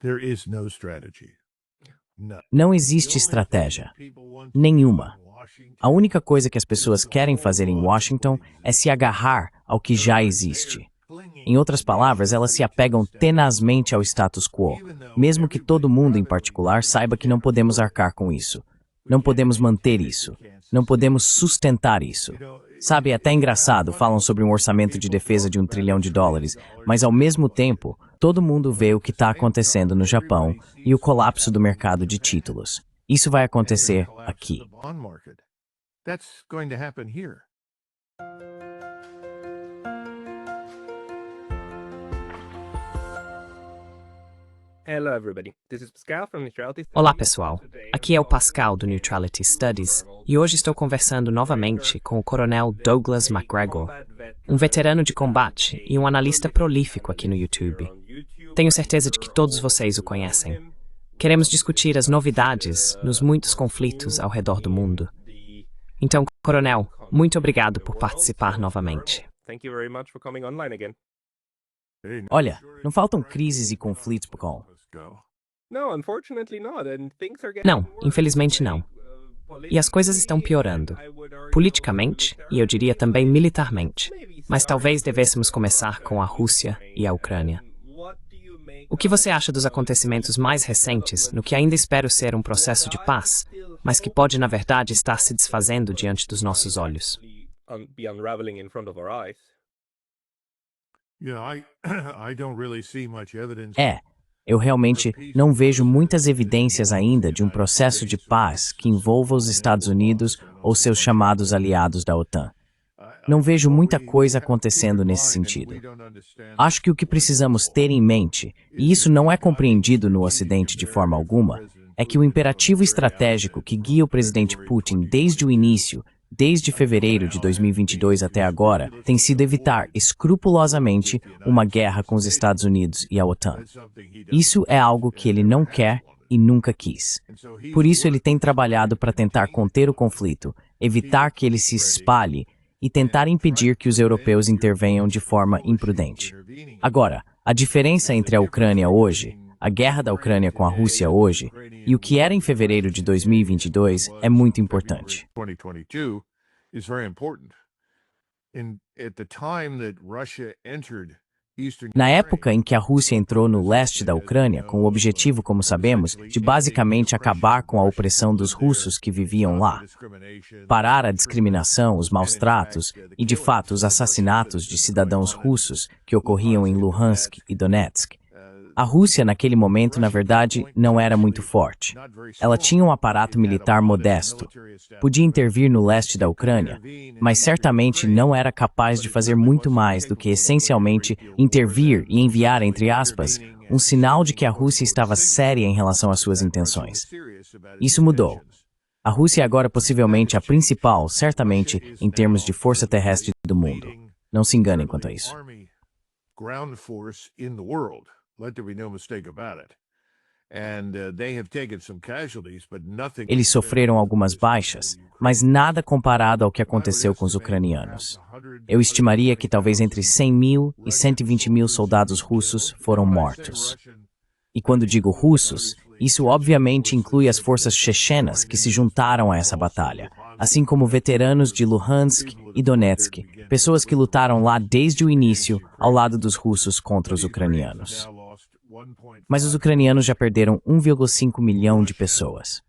There is no strategy. Não existe estratégia. Nenhuma. A única coisa que as pessoas querem fazer em Washington é se agarrar ao que já existe. Em outras palavras, elas se apegam tenazmente ao status quo, mesmo que todo mundo em particular saiba que não podemos arcar com isso. Não podemos manter isso. Não podemos sustentar isso. Sabe, é até engraçado, falam sobre um orçamento de defesa de $1 trilhão, mas ao mesmo tempo, todo mundo vê o que está acontecendo no Japão e o colapso do mercado de títulos. Isso vai acontecer aqui. That's going to happen here. Hello everybody, this is Pascal from Neutrality Studies. Olá pessoal, aqui é o Pascal do Neutrality Studies e hoje estou conversando novamente com o Coronel Douglas McGregor, um veterano de combate e um analista prolífico aqui no YouTube. Tenho certeza de que todos vocês o conhecem. Queremos discutir as novidades nos muitos conflitos ao redor do mundo. Então, Coronel, muito obrigado por participar novamente. Thank you very much for coming online again. Olha, não faltam crises e conflitos, Pacol. No, unfortunately not, and things are getting Não, worse. infelizmente não. E as coisas estão piorando, politicamente e eu diria também militarmente. Mas talvez devêssemos começar com a Rússia e a Ucrânia. O que você acha dos acontecimentos mais recentes, no que ainda espero ser um processo de paz, mas que pode, na verdade, estar se desfazendo diante dos nossos olhos? Be unraveling in front of our eyes. Yeah, I don't really see much evidence. Eu realmente não vejo muitas evidências ainda de um processo de paz que envolva os Estados Unidos ou seus chamados aliados da OTAN. Não vejo muita coisa acontecendo nesse sentido. Acho que o que precisamos ter em mente, e isso não é compreendido no Ocidente de forma alguma, é que o imperativo estratégico que guia o presidente Putin desde o início, desde fevereiro de 2022 até agora, tem sido evitar escrupulosamente uma guerra com os Estados Unidos e a OTAN. Isso é algo que ele não quer e nunca quis. Por isso ele tem trabalhado para tentar conter o conflito, evitar que ele se espalhe e tentar impedir que os europeus intervenham de forma imprudente. Agora, a diferença entre a Ucrânia hoje, a guerra da Ucrânia com a Rússia hoje, e o que era em fevereiro de 2022 é muito importante. 2022 is very important. At the time that Russia entered Eastern Na época em que a Rússia entrou no leste da Ucrânia, com o objetivo, como sabemos, de basicamente acabar com a opressão dos russos que viviam lá, parar a discriminação, os maus-tratos e, de fato, os assassinatos de cidadãos russos que ocorriam em Luhansk e Donetsk, a Rússia, naquele momento, na verdade, não era muito forte. Ela tinha um aparato militar modesto, podia intervir no leste da Ucrânia, mas certamente não era capaz de fazer muito mais do que, essencialmente, intervir e enviar, entre aspas, um sinal de que a Rússia estava séria em relação às suas intenções. Isso mudou. A Rússia é agora possivelmente a principal, certamente, em termos de força terrestre do mundo. Não se enganem quanto a isso. ground force in the world. Let there be no mistake about it. And they have taken some casualties, but nothing. Eles sofreram algumas baixas, mas nada comparado ao que aconteceu com os ucranianos. Eu estimaria que talvez entre 100 mil e 120 mil soldados russos foram mortos. E quando digo russos, isso obviamente inclui as forças chechenas que se juntaram a essa batalha, assim como veteranos de Luhansk e Donetsk, pessoas que lutaram lá desde o início ao lado dos russos contra os ucranianos. Mas os ucranianos já perderam 1,5 milhão de pessoas.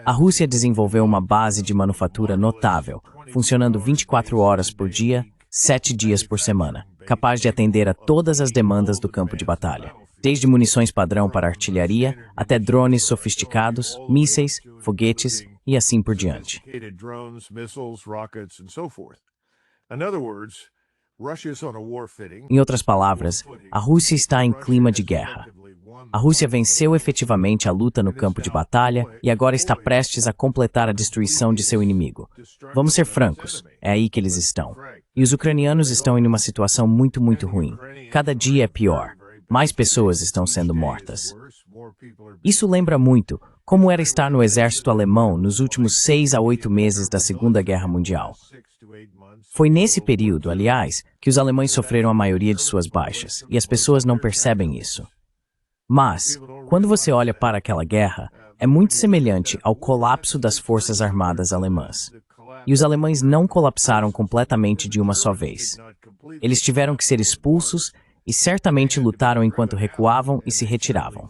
A Rússia desenvolveu uma base de manufatura notável, funcionando 24 horas por dia, 7 dias por semana, capaz de atender a todas as demandas do campo de batalha, desde munições padrão para artilharia até drones sofisticados, mísseis, foguetes e assim por diante. Em outras palavras, a Rússia está em clima de guerra. A Rússia venceu efetivamente a luta no campo de batalha e agora está prestes a completar a destruição de seu inimigo. Vamos ser francos, é aí que eles estão. E os ucranianos estão em uma situação muito ruim. Cada dia é pior. Mais pessoas estão sendo mortas. Isso lembra muito como era estar no exército alemão nos últimos 6 a 8 meses da Segunda Guerra Mundial. Foi nesse período, aliás, que os alemães sofreram a maioria de suas baixas, e as pessoas não percebem isso. Mas, quando você olha para aquela guerra, é muito semelhante ao colapso das forças armadas alemãs. E os alemães não colapsaram completamente de uma só vez. Eles tiveram que ser expulsos e certamente lutaram enquanto recuavam e se retiravam.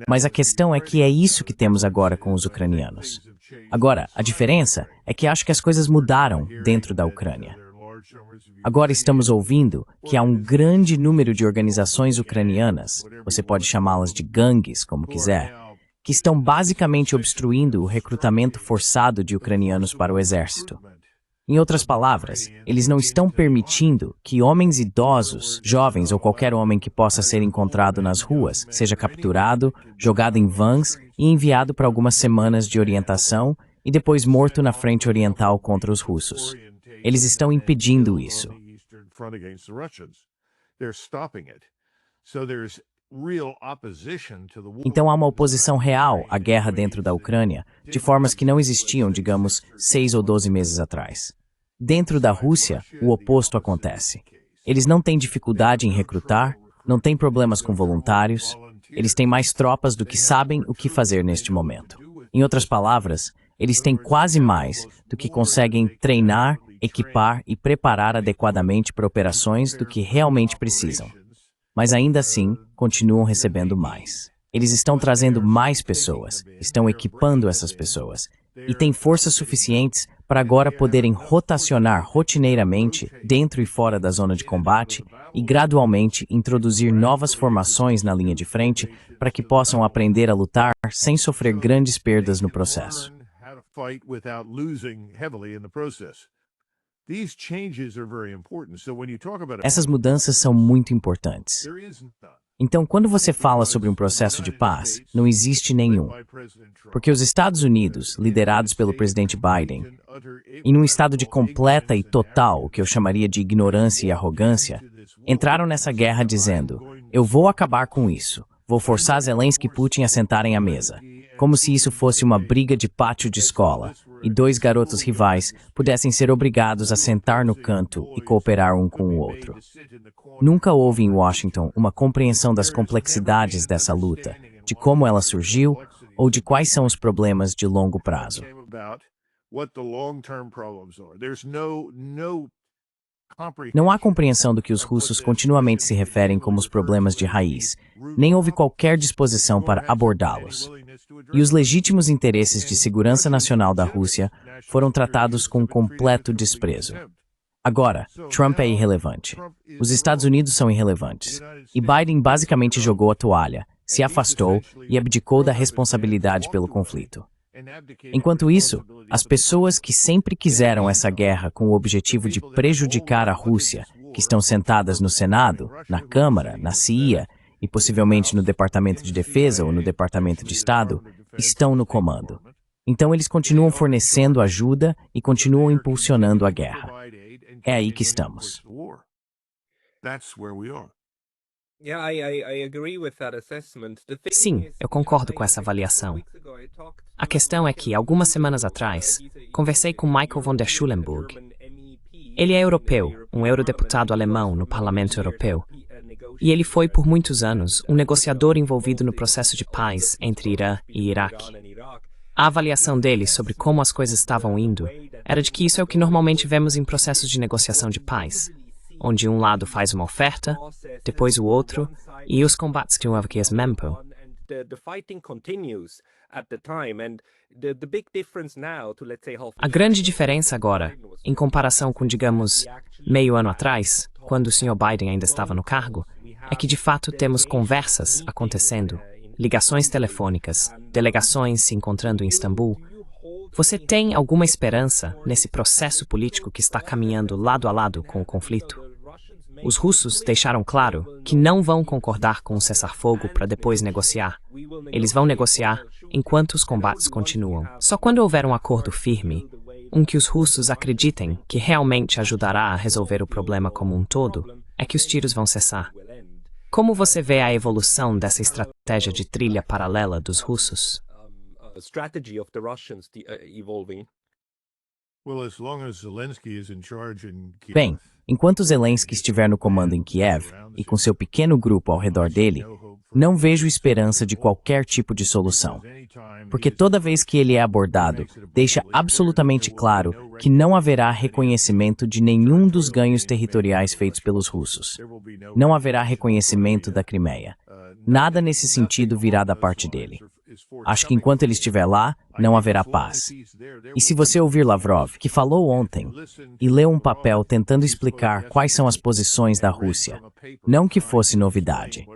Mas a questão é que é isso que temos agora com os ucranianos. Agora, a diferença é que acho que as coisas mudaram dentro da Ucrânia. Agora estamos ouvindo que há um grande número de organizações ucranianas, você pode chamá-las de gangues, como quiser, que estão basicamente obstruindo o recrutamento forçado de ucranianos para o exército. Em outras palavras, eles não estão permitindo que homens idosos, jovens ou qualquer homem que possa ser encontrado nas ruas seja capturado, jogado em vans e enviado para algumas semanas de orientação e depois morto na frente oriental contra os russos. Eles estão impedindo isso. Então há uma oposição real à guerra dentro da Ucrânia, de formas que não existiam, digamos, 6 ou 12 meses atrás. Dentro da Rússia, o oposto acontece. Eles não têm dificuldade em recrutar, não têm problemas com voluntários, eles têm mais tropas do que sabem o que fazer neste momento. Em outras palavras, eles têm quase mais do que conseguem treinar, equipar e preparar adequadamente para operações do que realmente precisam. Mas ainda assim, continuam recebendo mais. Eles estão trazendo mais pessoas, estão equipando essas pessoas, e têm forças suficientes para agora poderem rotacionar rotineiramente dentro e fora da zona de combate e gradualmente introduzir novas formações na linha de frente para que possam aprender a lutar sem sofrer grandes perdas no processo. Essas mudanças são muito importantes. Então, quando você fala sobre um processo de paz, não existe nenhum. Porque os Estados Unidos, liderados pelo presidente Biden, em um estado de completa e total, o que eu chamaria de ignorância e arrogância, entraram nessa guerra dizendo: eu vou acabar com isso, vou forçar Zelensky e Putin a sentarem à mesa. Como se isso fosse uma briga de pátio de escola, e 2 garotos rivais pudessem ser obrigados a sentar no canto e cooperar um com o outro. Nunca houve em Washington uma compreensão das complexidades dessa luta, de como ela surgiu ou de quais são os problemas de longo prazo. Não há compreensão do que os russos continuamente se referem como os problemas de raiz, nem houve qualquer disposição para abordá-los. E os legítimos interesses de segurança nacional da Rússia foram tratados com completo desprezo. Agora, Trump é irrelevante. Os Estados Unidos são irrelevantes. E Biden basicamente jogou a toalha, se afastou e abdicou da responsabilidade pelo conflito. Enquanto isso, as pessoas que sempre quiseram essa guerra com o objetivo de prejudicar a Rússia, que estão sentadas no Senado, na Câmara, na CIA e possivelmente no Departamento de Defesa ou no Departamento de Estado, estão no comando. Então eles continuam fornecendo ajuda e continuam impulsionando a guerra. É aí que estamos. Sim, eu concordo com essa avaliação. A questão é que, algumas semanas atrás, conversei com Michael von der Schulenburg. Ele é europeu, um eurodeputado alemão no Parlamento Europeu, e ele foi, por muitos anos, um negociador envolvido no processo de paz entre Irã e Iraque. A avaliação dele sobre como as coisas estavam indo era de que isso é o que normalmente vemos em processos de negociação de paz, onde um lado faz uma oferta, depois o outro, e os combates continuam aqui as mempo. A grande diferença agora, em comparação com, digamos, meio ano atrás, quando o Sr. Biden ainda estava no cargo, é que de fato temos conversas acontecendo, ligações telefônicas, delegações se encontrando em Istambul. Você tem alguma esperança nesse processo político que está caminhando lado a lado com o conflito? Os russos deixaram claro que não vão concordar com um cessar-fogo para depois negociar. Eles vão negociar enquanto os combates continuam. Só quando houver um acordo firme, que os russos acreditem que realmente ajudará a resolver o problema como um todo, é que os tiros vão cessar. Como você vê a evolução dessa estratégia de trilha paralela dos russos? Bem, enquanto Zelensky estiver no comando em Kiev e com seu pequeno grupo ao redor dele, não vejo esperança de qualquer tipo de solução. Porque toda vez que ele é abordado, deixa absolutamente claro que não haverá reconhecimento de nenhum dos ganhos territoriais feitos pelos russos. Não haverá reconhecimento da Crimeia. Nada nesse sentido virá da parte dele. Acho que enquanto ele estiver lá, não haverá paz. E se você ouvir Lavrov, que falou ontem, e leu um papel tentando explicar quais são as posições da Rússia, não que fosse novidade.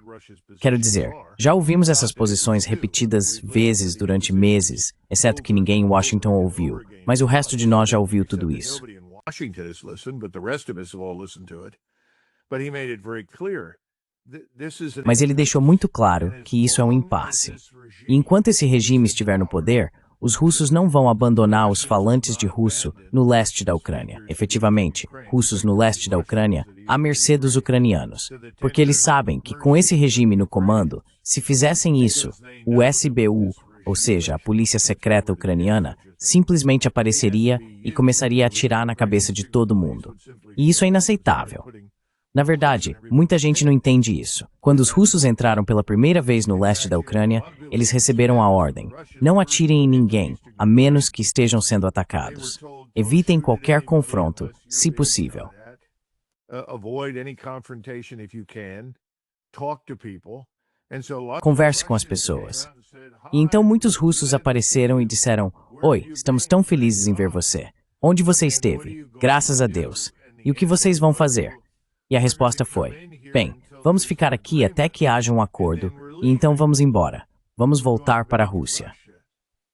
Quero dizer, já ouvimos essas posições repetidas vezes durante meses, exceto que ninguém em Washington ouviu, mas o resto de nós já ouviu tudo isso. Mas ele deixou muito claro que isso é um impasse. E enquanto esse regime estiver no poder, os russos não vão abandonar os falantes de russo no leste da Ucrânia, efetivamente, russos no leste da Ucrânia, à mercê dos ucranianos. Porque eles sabem que com esse regime no comando, se fizessem isso, o SBU, ou seja, a polícia secreta ucraniana, simplesmente apareceria e começaria a atirar na cabeça de todo mundo. E isso é inaceitável. Na verdade, muita gente não entende isso. Quando os russos entraram pela primeira vez no leste da Ucrânia, eles receberam a ordem: não atirem em ninguém, a menos que estejam sendo atacados. Evitem qualquer confronto, se possível. Converse com as pessoas. E então muitos russos apareceram e disseram: "Oi, estamos tão felizes em ver você. Onde você esteve? Graças a Deus. E o que vocês vão fazer?" E a resposta foi: "Bem, vamos ficar aqui até que haja um acordo, e então vamos embora. Vamos voltar para a Rússia."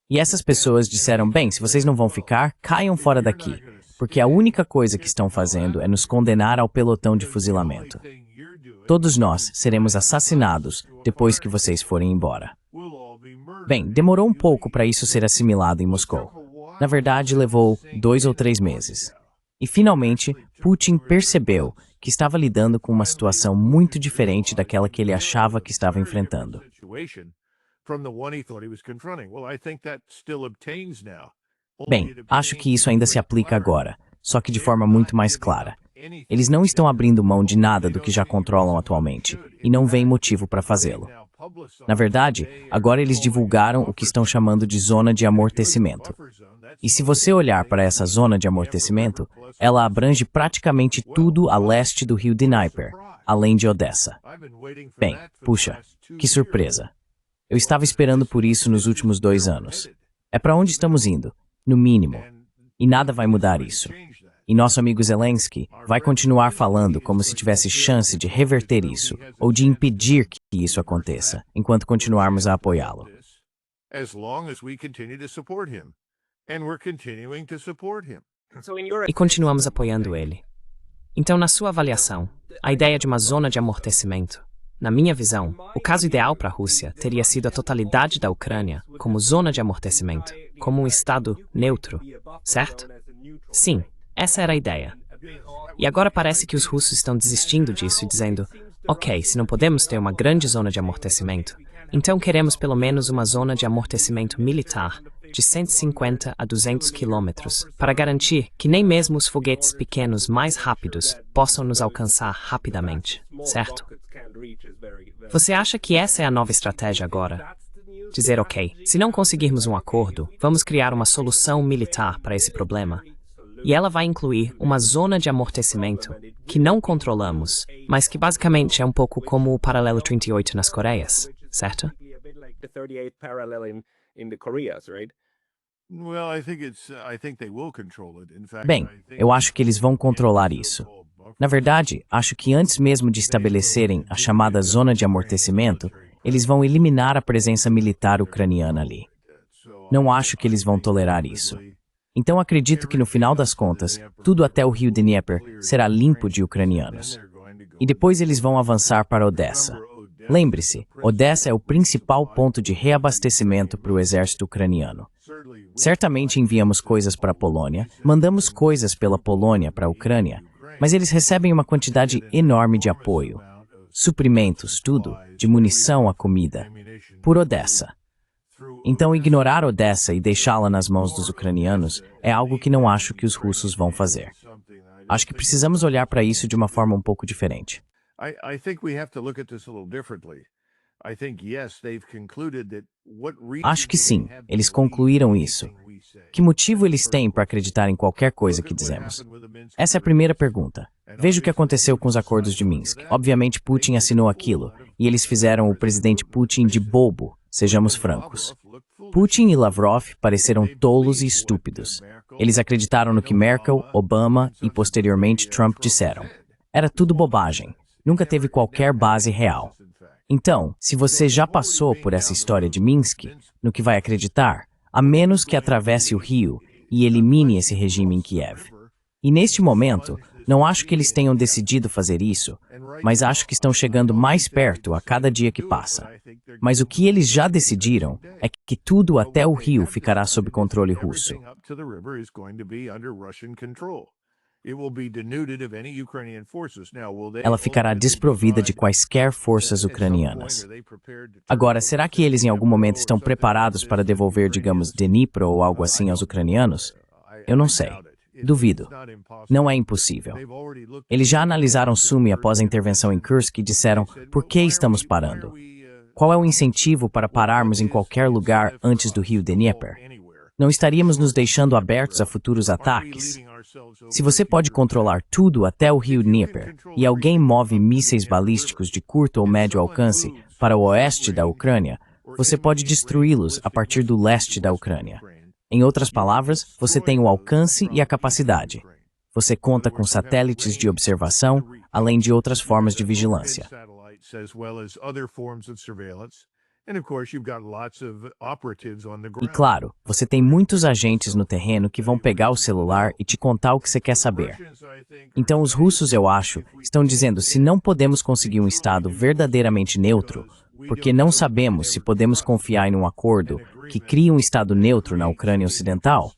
E essas pessoas disseram: "Bem, se vocês não vão ficar, caiam fora daqui, porque a única coisa que estão fazendo é nos condenar ao pelotão de fuzilamento. Todos nós seremos assassinados depois que vocês forem embora." Bem, demorou um pouco para isso ser assimilado em Moscou. Na verdade, levou 2 ou 3 meses. E finalmente, Putin percebeu que estava lidando com uma situação muito diferente daquela que ele achava que estava enfrentando. Bem, acho que isso ainda se aplica agora, só que de forma muito mais clara. Eles não estão abrindo mão de nada do que já controlam atualmente, e não veem motivo para fazê-lo. Na verdade, agora eles divulgaram o que estão chamando de zona de amortecimento. E se você olhar para essa zona de amortecimento, ela abrange praticamente tudo a leste do rio Dnieper, além de Odessa. Bem, puxa, que surpresa. Eu estava esperando por isso nos últimos 2 anos. É para onde estamos indo, no mínimo. E nada vai mudar isso. E nosso amigo Zelensky vai continuar falando como se tivesse chance de reverter isso, ou de impedir que isso aconteça, enquanto continuarmos a apoiá-lo. E continuamos apoiando ele. Então, na sua avaliação, a ideia de uma zona de amortecimento, na minha visão, o caso ideal para a Rússia teria sido a totalidade da Ucrânia como zona de amortecimento, como um estado neutro, certo? Sim, essa era a ideia. E agora parece que os russos estão desistindo disso e dizendo: ok, se não podemos ter uma grande zona de amortecimento, então queremos pelo menos uma zona de amortecimento militar de 150 a 200 quilômetros, para garantir que nem mesmo os foguetes pequenos mais rápidos possam nos alcançar rapidamente, certo? Você acha que essa é a nova estratégia agora? Dizer, ok, se não conseguirmos um acordo, vamos criar uma solução militar para esse problema. E ela vai incluir uma zona de amortecimento que não controlamos, mas que basicamente é um pouco como o paralelo 38 nas Coreias, certo? Bem, eu acho que eles vão controlar isso. Na verdade, acho que antes mesmo de estabelecerem a chamada zona de amortecimento, eles vão eliminar a presença militar ucraniana ali. Não acho que eles vão tolerar isso. Então acredito que no final das contas, tudo até o rio Dnieper será limpo de ucranianos. E depois eles vão avançar para Odessa. Lembre-se, Odessa é o principal ponto de reabastecimento para o exército ucraniano. Certamente enviamos coisas para a Polônia, mandamos coisas pela Polônia para a Ucrânia, mas eles recebem uma quantidade enorme de apoio. Suprimentos, tudo, de munição a comida, por Odessa. Então, ignorar Odessa e deixá-la nas mãos dos ucranianos é algo que não acho que os russos vão fazer. Acho que precisamos olhar para isso de uma forma um pouco diferente. I think we have to look at this a little differently. I think, yes, they've concluded that what reason Acho que do they sim, have to eles believe concluíram isso. anything we say? Que motivo eles têm para acreditar em qualquer coisa que dizemos? Essa é a primeira pergunta. Veja o que aconteceu com os acordos de Minsk. Obviamente, Putin assinou aquilo, e eles fizeram o presidente Putin de bobo, sejamos francos. Putin e Lavrov pareceram tolos e estúpidos. Eles acreditaram no que Merkel, Obama e, posteriormente, Trump disseram. Era tudo bobagem. Nunca teve qualquer base real. Então, se você já passou por essa história de Minsk, no que vai acreditar, a menos que atravesse o rio e elimine esse regime em Kiev. E neste momento, não acho que eles tenham decidido fazer isso, mas acho que estão chegando mais perto a cada dia que passa. Mas o que eles já decidiram é que tudo até o rio ficará sob controle russo. Ela ficará desprovida de quaisquer forças ucranianas. Agora, será que eles em algum momento estão preparados para devolver, digamos, Dnipro ou algo assim aos ucranianos? Eu não sei. Duvido. Não é impossível. Eles já analisaram Sumy após a intervenção em Kursk e disseram: por que estamos parando? Qual é o incentivo para pararmos em qualquer lugar antes do rio Dnieper? Não estaríamos nos deixando abertos a futuros ataques? Se você pode controlar tudo até o rio Dnieper e alguém move mísseis balísticos de curto ou médio alcance para o oeste da Ucrânia, você pode destruí-los a partir do leste da Ucrânia. Em outras palavras, você tem o alcance e a capacidade. Você conta com satélites de observação, além de outras formas de vigilância. E claro, você tem muitos agentes no terreno que vão pegar o celular e te contar o que você quer saber. Então os russos, eu acho, estão dizendo: se não podemos conseguir um Estado verdadeiramente neutro, porque não sabemos se podemos confiar em um acordo que crie um Estado neutro na Ucrânia Ocidental,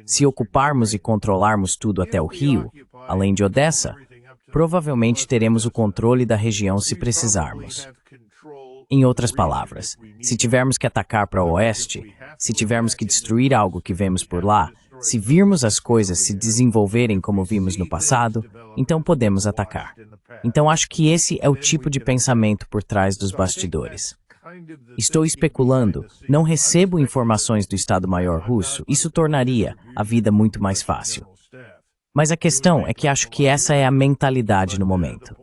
se ocuparmos e controlarmos tudo até o rio, além de Odessa, provavelmente teremos o controle da região se precisarmos. Em outras palavras, se tivermos que atacar para o oeste, se tivermos que destruir algo que vemos por lá, se virmos as coisas se desenvolverem como vimos no passado, então podemos atacar. Então acho que esse é o tipo de pensamento por trás dos bastidores. Estou especulando, não recebo informações do Estado-Maior russo, isso tornaria a vida muito mais fácil. Mas a questão é que acho que essa é a mentalidade no momento.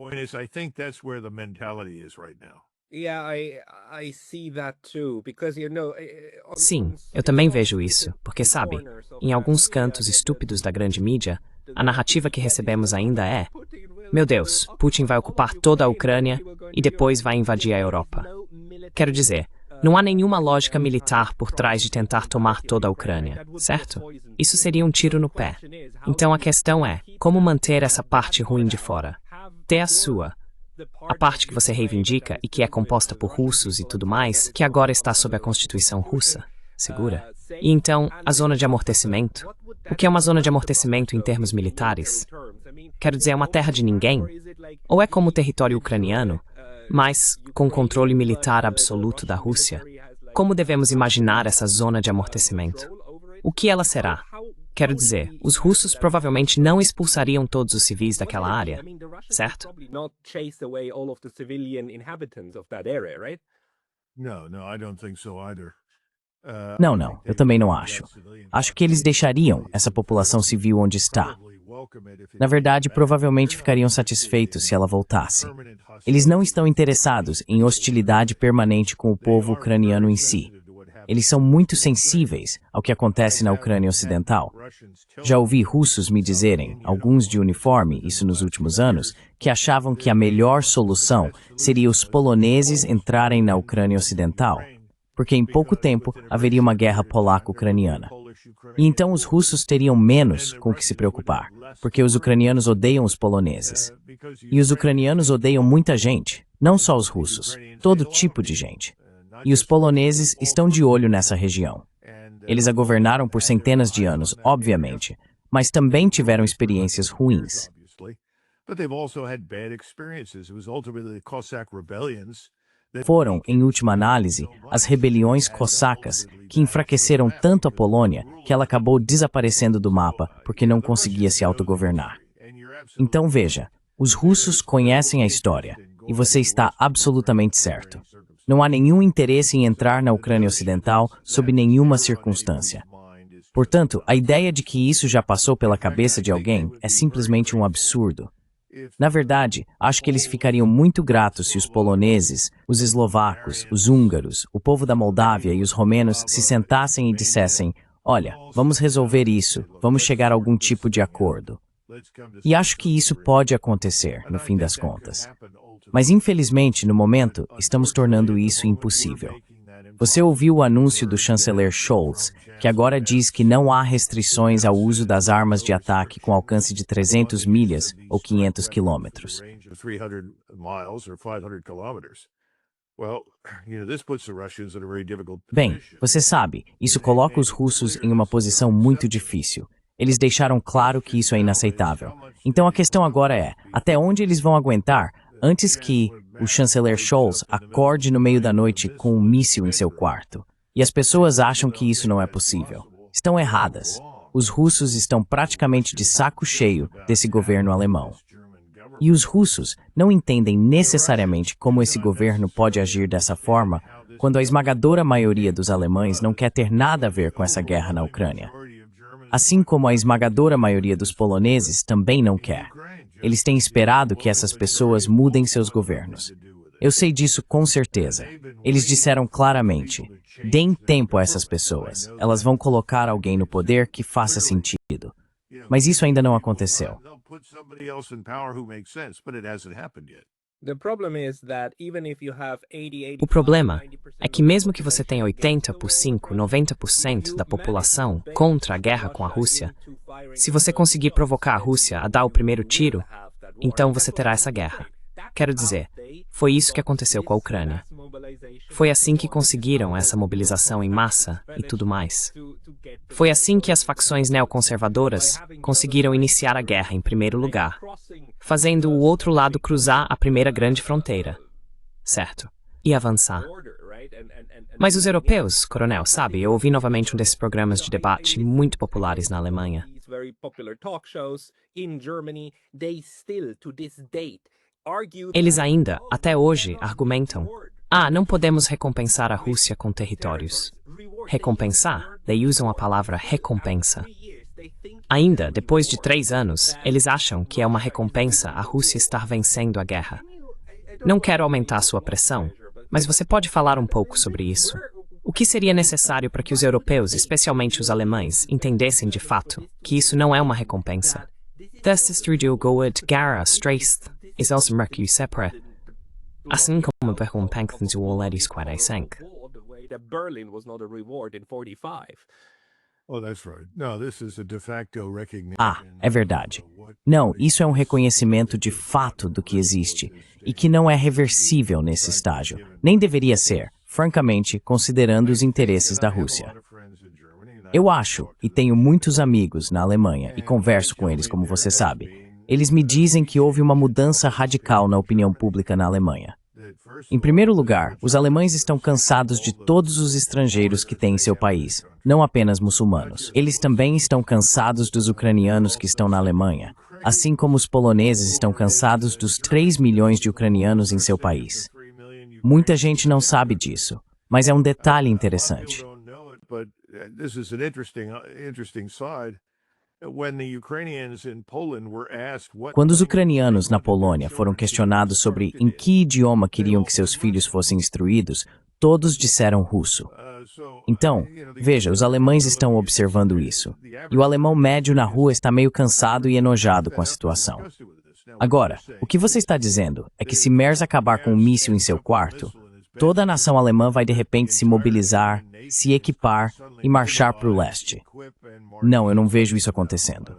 Sim, eu também vejo isso, porque sabe, em alguns cantos estúpidos da grande mídia, a narrativa que recebemos ainda é: meu Deus, Putin vai ocupar toda a Ucrânia e depois vai invadir a Europa. Quero dizer, não há nenhuma lógica militar por trás de tentar tomar toda a Ucrânia, certo? Isso seria um tiro no pé. Então a questão é, como manter essa parte ruim de fora? Ter a sua. A parte que você reivindica e que é composta por russos e tudo mais, que agora está sob a Constituição russa, segura. E então, a zona de amortecimento? O que é uma zona de amortecimento em termos militares? Quero dizer, é uma terra de ninguém? Ou é como o território ucraniano, mas com controle militar absoluto da Rússia? Como devemos imaginar essa zona de amortecimento? O que ela será? Quero dizer, os russos provavelmente não expulsariam todos os civis daquela área, certo? Não, eu também não acho. Acho que eles deixariam essa população civil onde está. Na verdade, provavelmente ficariam satisfeitos se ela voltasse. Eles não estão interessados em hostilidade permanente com o povo ucraniano em si. Eles são muito sensíveis ao que acontece na Ucrânia Ocidental. Já ouvi russos me dizerem, alguns de uniforme, isso nos últimos anos, que achavam que a melhor solução seria os poloneses entrarem na Ucrânia Ocidental, porque em pouco tempo haveria uma guerra polaco-ucraniana. E então os russos teriam menos com o que se preocupar, porque os ucranianos odeiam os poloneses. E os ucranianos odeiam muita gente, não só os russos, todo tipo de gente. E os poloneses estão de olho nessa região. Eles a governaram por centenas de anos, obviamente, mas também tiveram experiências ruins. Foram, em última análise, as rebeliões cossacas que enfraqueceram tanto a Polônia que ela acabou desaparecendo do mapa porque não conseguia se autogovernar. Então veja, os russos conhecem a história e você está absolutamente certo. Não há nenhum interesse em entrar na Ucrânia Ocidental sob nenhuma circunstância. Portanto, a ideia de que isso já passou pela cabeça de alguém é simplesmente um absurdo. Na verdade, acho que eles ficariam muito gratos se os poloneses, os eslovacos, os húngaros, o povo da Moldávia e os romenos se sentassem e dissessem: olha, vamos resolver isso, vamos chegar a algum tipo de acordo. E acho que isso pode acontecer, no fim das contas. Mas, infelizmente, no momento, estamos tornando isso impossível. Você ouviu o anúncio do chanceler Scholz, que agora diz que não há restrições ao uso das armas de ataque com alcance de 300 milhas ou 500 quilômetros. Bem, você sabe, isso coloca os russos em uma posição muito difícil. Eles deixaram claro que isso é inaceitável. Então a questão agora é, até onde eles vão aguentar antes que o chanceler Scholz acorde no meio da noite com um míssil em seu quarto? E as pessoas acham que isso não é possível. Estão erradas. Os russos estão praticamente de saco cheio desse governo alemão. E os russos não entendem necessariamente como esse governo pode agir dessa forma quando a esmagadora maioria dos alemães não quer ter nada a ver com essa guerra na Ucrânia. Assim como a esmagadora maioria dos poloneses também não quer. Eles têm esperado que essas pessoas mudem seus governos. Eu sei disso com certeza. Eles disseram claramente: deem tempo a essas pessoas. Elas vão colocar alguém no poder que faça sentido. Mas isso ainda não aconteceu. O problema é que mesmo que você tenha 85, 90% da população contra a guerra com a Rússia, se você conseguir provocar a Rússia a dar o primeiro tiro, então você terá essa guerra. Quero dizer, foi isso que aconteceu com a Ucrânia. Foi assim que conseguiram essa mobilização em massa e tudo mais. Foi assim que as facções neoconservadoras conseguiram iniciar a guerra em primeiro lugar, fazendo o outro lado cruzar a primeira grande fronteira, certo? E avançar. Mas os europeus, coronel, sabe, eu ouvi novamente um desses programas de debate muito populares na Alemanha. Eles ainda, até hoje, argumentam: não podemos recompensar a Rússia com territórios. Recompensar? Eles usam a palavra recompensa. Ainda, depois de 3 anos, eles acham que é uma recompensa a Rússia estar vencendo a guerra. Não quero aumentar sua pressão, mas você pode falar um pouco sobre isso. O que seria necessário para que os europeus, especialmente os alemães, entendessem de fato que isso não é uma recompensa? Dessa goet gara streist, is also mercu separa. Assim como a recompensa de already esclarecenk. É verdade. Não, isso é um reconhecimento de fato do que existe e que não é reversível nesse estágio. Nem deveria ser, francamente, considerando os interesses da Rússia. Eu acho, e tenho muitos amigos na Alemanha e converso com eles, como você sabe. Eles me dizem que houve uma mudança radical na opinião pública na Alemanha. Em primeiro lugar, os alemães estão cansados de todos os estrangeiros que têm em seu país, não apenas muçulmanos. Eles também estão cansados dos ucranianos que estão na Alemanha, assim como os poloneses estão cansados dos 3 milhões de ucranianos em seu país. Muita gente não sabe disso, mas é um detalhe interessante. Quando os ucranianos na Polônia foram questionados sobre em que idioma queriam que seus filhos fossem instruídos, todos disseram russo. Então, veja, os alemães estão observando isso. E o alemão médio na rua está meio cansado e enojado com a situação. Agora, o que você está dizendo é que se Merz acabar com um míssil em seu quarto, toda a nação alemã vai de repente se mobilizar, se equipar e marchar para o leste. Não, eu não vejo isso acontecendo.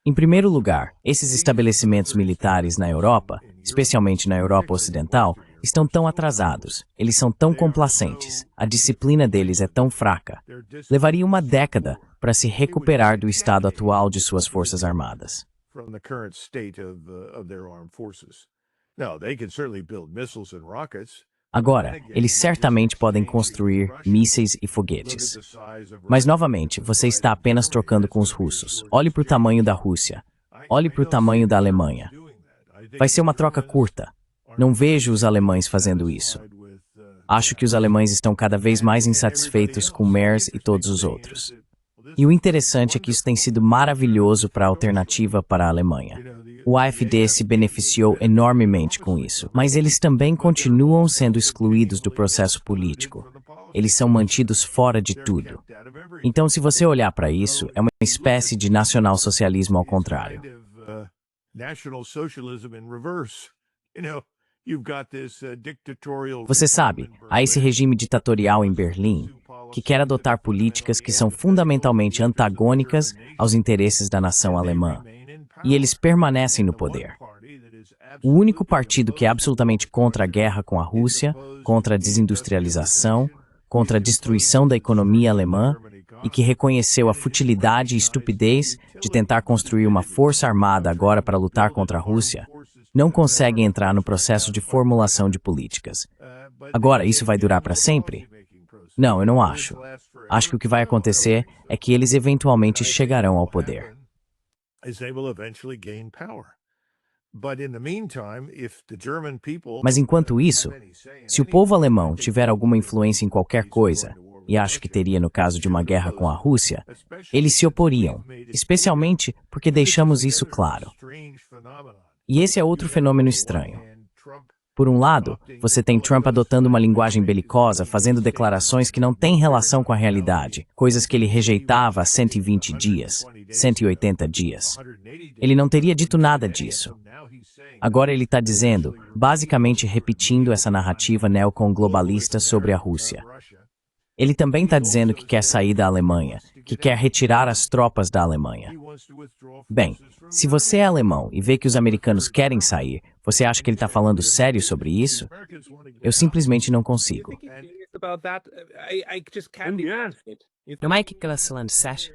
Em primeiro lugar, esses estabelecimentos militares na Europa, especialmente na Europa Ocidental, estão tão atrasados, eles são tão complacentes, a disciplina deles é tão fraca. Levaria uma década para se recuperar do estado atual de suas forças armadas. Agora, eles certamente podem construir mísseis e foguetes. Mas, novamente, você está apenas trocando com os russos. Olhe para o tamanho da Rússia. Olhe para o tamanho da Alemanha. Vai ser uma troca curta. Não vejo os alemães fazendo isso. Acho que os alemães estão cada vez mais insatisfeitos com MERS e todos os outros. E o interessante é que isso tem sido maravilhoso para a alternativa para a Alemanha. O AfD se beneficiou enormemente com isso, mas eles também continuam sendo excluídos do processo político. Eles são mantidos fora de tudo. Então, se você olhar para isso, é uma espécie de nacionalsocialismo ao contrário. Você sabe, há esse regime ditatorial em Berlim que quer adotar políticas que são fundamentalmente antagônicas aos interesses da nação alemã. E eles permanecem no poder. O único partido que é absolutamente contra a guerra com a Rússia, contra a desindustrialização, contra a destruição da economia alemã e que reconheceu a futilidade e estupidez de tentar construir uma força armada agora para lutar contra a Rússia, não consegue entrar no processo de formulação de políticas. Agora, isso vai durar para sempre? Não, eu não acho. Acho que o que vai acontecer é que eles eventualmente chegarão ao poder. Mas enquanto isso, se o povo alemão tiver alguma influência em qualquer coisa, e acho que teria no caso de uma guerra com a Rússia, eles se oporiam, especialmente porque deixamos isso claro. E esse é outro fenômeno estranho. Por um lado, você tem Trump adotando uma linguagem belicosa, fazendo declarações que não têm relação com a realidade, coisas que ele rejeitava há 120 dias, 180 dias. Ele não teria dito nada disso. Agora ele está dizendo, basicamente repetindo essa narrativa neoconglobalista sobre a Rússia. Ele também está dizendo que quer sair da Alemanha, que quer retirar as tropas da Alemanha. Bem, se você é alemão e vê que os americanos querem sair, você acha que ele está falando sério sobre isso? Eu simplesmente não consigo. Não é que Glasland Sash?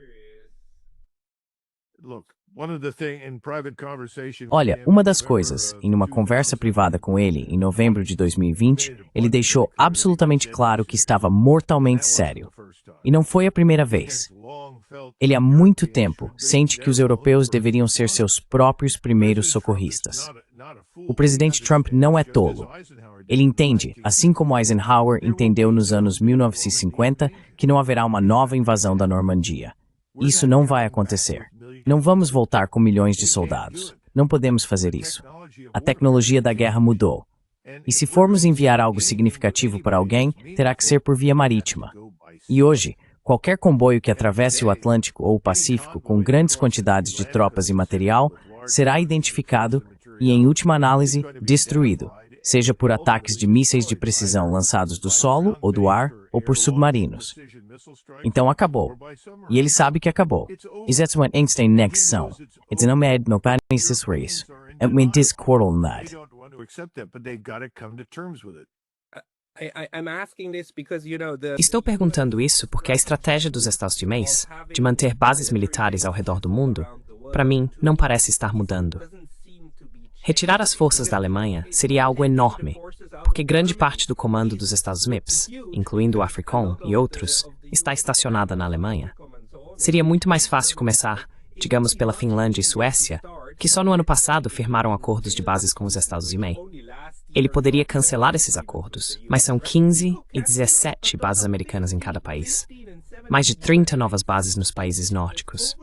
Olha, uma das coisas, em uma conversa privada com ele, em novembro de 2020, ele deixou absolutamente claro que estava mortalmente sério. E não foi a primeira vez. Ele há muito tempo sente que os europeus deveriam ser seus próprios primeiros socorristas. O presidente Trump não é tolo. Ele entende, assim como Eisenhower entendeu nos anos 1950, que não haverá uma nova invasão da Normandia. Isso não vai acontecer. Não vamos voltar com milhões de soldados. Não podemos fazer isso. A tecnologia da guerra mudou. E se formos enviar algo significativo para alguém, terá que ser por via marítima. E hoje, qualquer comboio que atravesse o Atlântico ou o Pacífico com grandes quantidades de tropas e material será identificado e, em última análise, destruído, seja por ataques de mísseis de precisão lançados do solo ou do ar ou por submarinos. Então acabou. E ele sabe que acabou. E that's what Einstein next são. It's an omed no panis race. And we discordal not. Estou perguntando isso porque a estratégia dos Estados Unidos de manter bases militares ao redor do mundo, para mim, não parece estar mudando. Retirar as forças da Alemanha seria algo enorme, porque grande parte do comando dos Estados Unidos, incluindo o AFRICOM e outros, está estacionada na Alemanha. Seria muito mais fácil começar, digamos, pela Finlândia e Suécia, que só no ano passado firmaram acordos de bases com os Estados Unidos. Ele poderia cancelar esses acordos, mas são 15 e 17 bases americanas em cada país. Mais de 30 novas bases nos países nórdicos.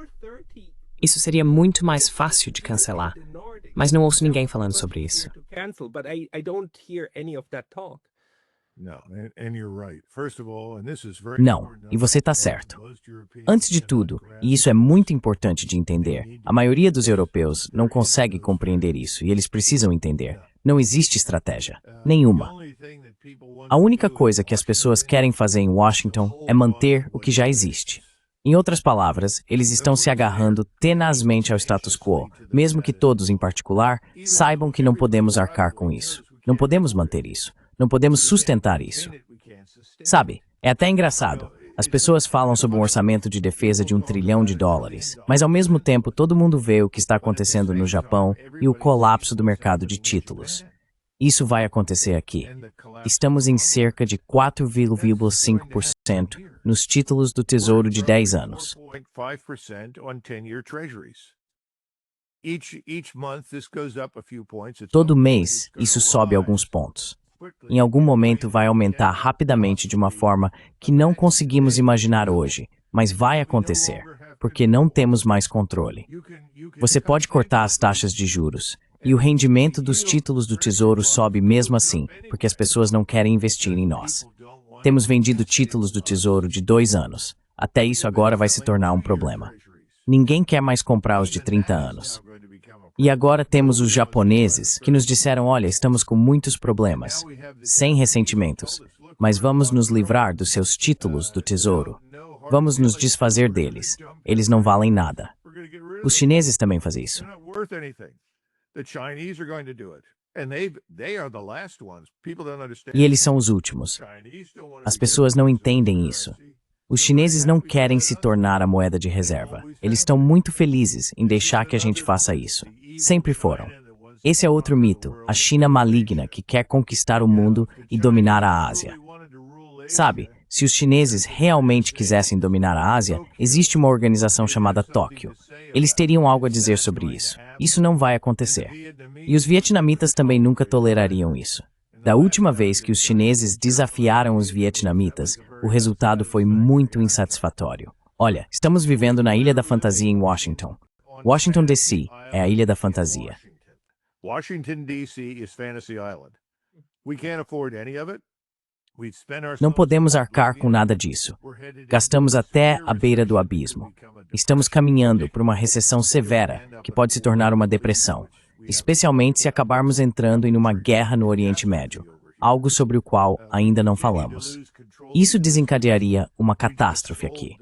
Isso seria muito mais fácil de cancelar, mas não ouço ninguém falando sobre isso. Não, e você está certo. Antes de tudo, e isso é muito importante de entender, a maioria dos europeus não consegue compreender isso, e eles precisam entender. Não existe estratégia. Nenhuma. A única coisa que as pessoas querem fazer em Washington é manter o que já existe. Em outras palavras, eles estão se agarrando tenazmente ao status quo, mesmo que todos, em particular, saibam que não podemos arcar com isso. Não podemos manter isso. Não podemos sustentar isso. Sabe, é até engraçado. As pessoas falam sobre um orçamento de defesa de $1 trilhão, mas ao mesmo tempo todo mundo vê o que está acontecendo no Japão e o colapso do mercado de títulos. Isso vai acontecer aqui. Estamos em cerca de 4,5% nos títulos do Tesouro de 10 anos. Todo mês, isso sobe alguns pontos. Em algum momento vai aumentar rapidamente de uma forma que não conseguimos imaginar hoje, mas vai acontecer, porque não temos mais controle. Você pode cortar as taxas de juros, e o rendimento dos títulos do Tesouro sobe mesmo assim, porque as pessoas não querem investir em nós. Temos vendido títulos do Tesouro de 2 anos. Até isso agora vai se tornar um problema. Ninguém quer mais comprar os de 30 anos. E agora temos os japoneses que nos disseram, olha, estamos com muitos problemas, sem ressentimentos, mas vamos nos livrar dos seus títulos do Tesouro. Vamos nos desfazer deles. Eles não valem nada. Os chineses também fazem isso. E eles são os últimos. As pessoas não entendem isso. Os chineses não querem se tornar a moeda de reserva. Eles estão muito felizes em deixar que a gente faça isso. Sempre foram. Esse é outro mito, a China maligna que quer conquistar o mundo e dominar a Ásia. Sabe, se os chineses realmente quisessem dominar a Ásia, existe uma organização chamada Tóquio. Eles teriam algo a dizer sobre isso. Isso não vai acontecer. E os vietnamitas também nunca tolerariam isso. Da última vez que os chineses desafiaram os vietnamitas, o resultado foi muito insatisfatório. Olha, estamos vivendo na Ilha da Fantasia em Washington. Washington, D.C. é a Ilha da Fantasia. Washington, D.C. is Fantasy Island. We can't afford any of it. Não podemos arcar com nada disso. Gastamos até a beira do abismo. Estamos caminhando para uma recessão severa, que pode se tornar uma depressão, especialmente se acabarmos entrando em uma guerra no Oriente Médio, algo sobre o qual ainda não falamos. Isso desencadearia uma catástrofe aqui.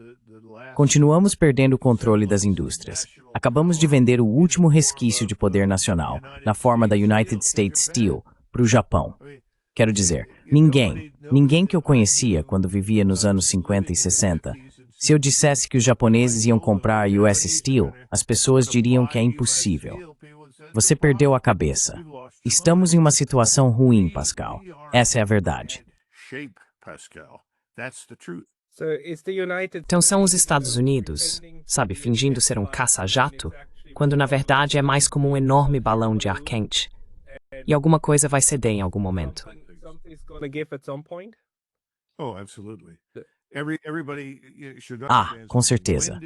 Continuamos perdendo o controle das indústrias. Acabamos de vender o último resquício de poder nacional, na forma da United States Steel, para o Japão. Quero dizer, ninguém que eu conhecia quando vivia nos anos 50 e 60, se eu dissesse que os japoneses iam comprar a US Steel, as pessoas diriam que é impossível. Você perdeu a cabeça. Estamos em uma situação ruim, Pascal. Essa é a verdade. Então são os Estados Unidos, sabe, fingindo ser um caça-jato, quando na verdade é mais como um enorme balão de ar quente. E alguma coisa vai ceder em algum momento. Com certeza.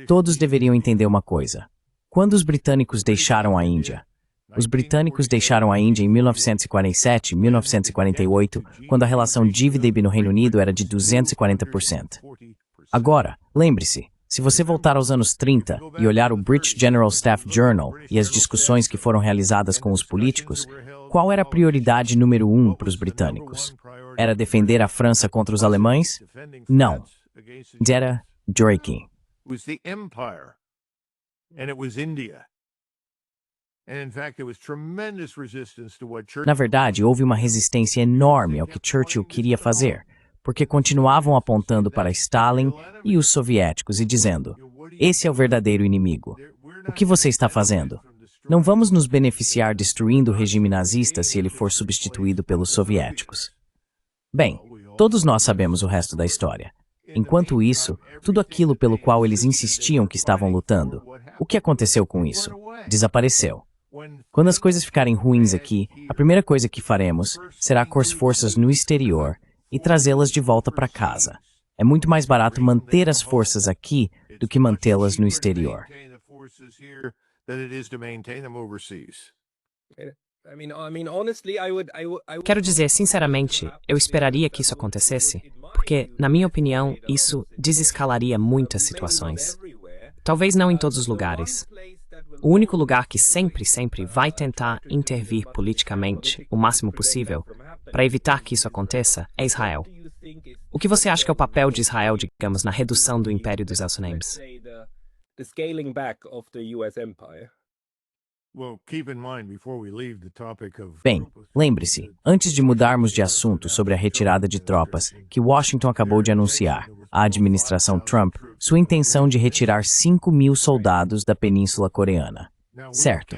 Todos deveriam entender uma coisa. Quando os britânicos deixaram a Índia? Os britânicos deixaram a Índia em 1947, 1948, quando a relação dívida-PIB no Reino Unido era de 240%. Agora, lembre-se, se você voltar aos anos 30 e olhar o British General Staff Journal e as discussões que foram realizadas com os políticos, qual era a prioridade número 1 para os britânicos? Era defender a França contra os alemães? Não. Era drinking. Na verdade, houve uma resistência enorme ao que Churchill queria fazer, porque continuavam apontando para Stalin e os soviéticos e dizendo, esse é o verdadeiro inimigo. O que você está fazendo? Não vamos nos beneficiar destruindo o regime nazista se ele for substituído pelos soviéticos. Bem, todos nós sabemos o resto da história. Enquanto isso, tudo aquilo pelo qual eles insistiam que estavam lutando, o que aconteceu com isso? Desapareceu. Quando as coisas ficarem ruins aqui, a primeira coisa que faremos será com as forças no exterior e trazê-las de volta para casa. É muito mais barato manter as forças aqui do que mantê-las no exterior. Quero dizer, sinceramente, eu esperaria que isso acontecesse, porque, na minha opinião, isso desescalaria muitas situações. Talvez não em todos os lugares. O único lugar que sempre vai tentar intervir politicamente o máximo possível para evitar que isso aconteça é Israel. O que você acha que é o papel de Israel, digamos, na redução do Império dos Elsonames? Bem, lembre-se, antes de mudarmos de assunto sobre a retirada de tropas que Washington acabou de anunciar, a administração Trump, sua intenção de retirar 5.000 soldados da Península Coreana. Certo.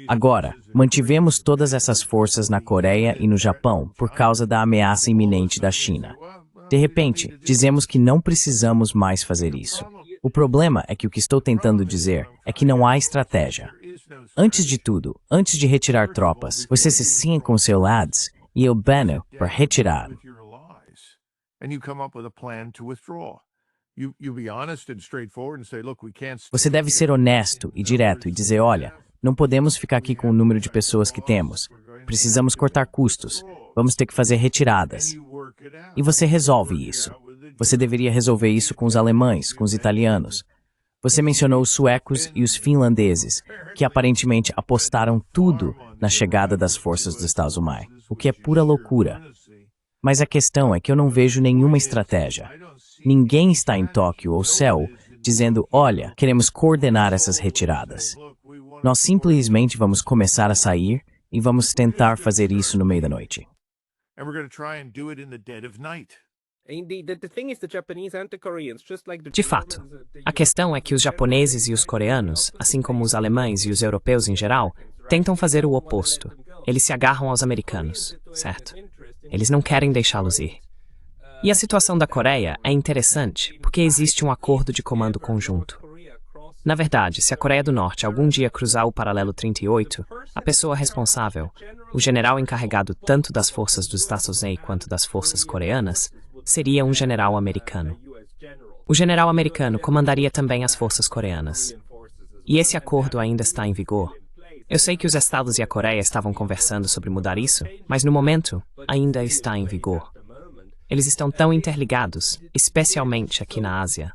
Agora, mantivemos todas essas forças na Coreia e no Japão por causa da ameaça iminente da China. De repente, dizemos que não precisamos mais fazer isso. O problema é que o que estou tentando dizer é que não há estratégia. Antes de tudo, antes de retirar tropas, você se sim com seus lados e o bano para retirar. Você deve ser honesto e direto e dizer, olha, não podemos ficar aqui com o número de pessoas que temos. Precisamos cortar custos. Vamos ter que fazer retiradas. E você resolve isso. Você deveria resolver isso com os alemães, com os italianos. Você mencionou os suecos e os finlandeses, que aparentemente apostaram tudo na chegada das forças dos Estados Unidos, o que é pura loucura. Mas a questão é que eu não vejo nenhuma estratégia. Ninguém está em Tóquio ou Seul dizendo, olha, queremos coordenar essas retiradas. Nós simplesmente vamos começar a sair e vamos tentar fazer isso no meio da noite. De fato, a questão é que os japoneses e os coreanos, assim como os alemães e os europeus em geral, tentam fazer o oposto. Eles se agarram aos americanos, certo? Eles não querem deixá-los ir. E a situação da Coreia é interessante porque existe um acordo de comando conjunto. Na verdade, se a Coreia do Norte algum dia cruzar o paralelo 38, a pessoa responsável, o general encarregado tanto das forças dos Estados Unidos quanto das forças coreanas, seria um general americano. O general americano comandaria também as forças coreanas. E esse acordo ainda está em vigor. Eu sei que os Estados e a Coreia estavam conversando sobre mudar isso, mas no momento ainda está em vigor. Eles estão tão interligados, especialmente aqui na Ásia.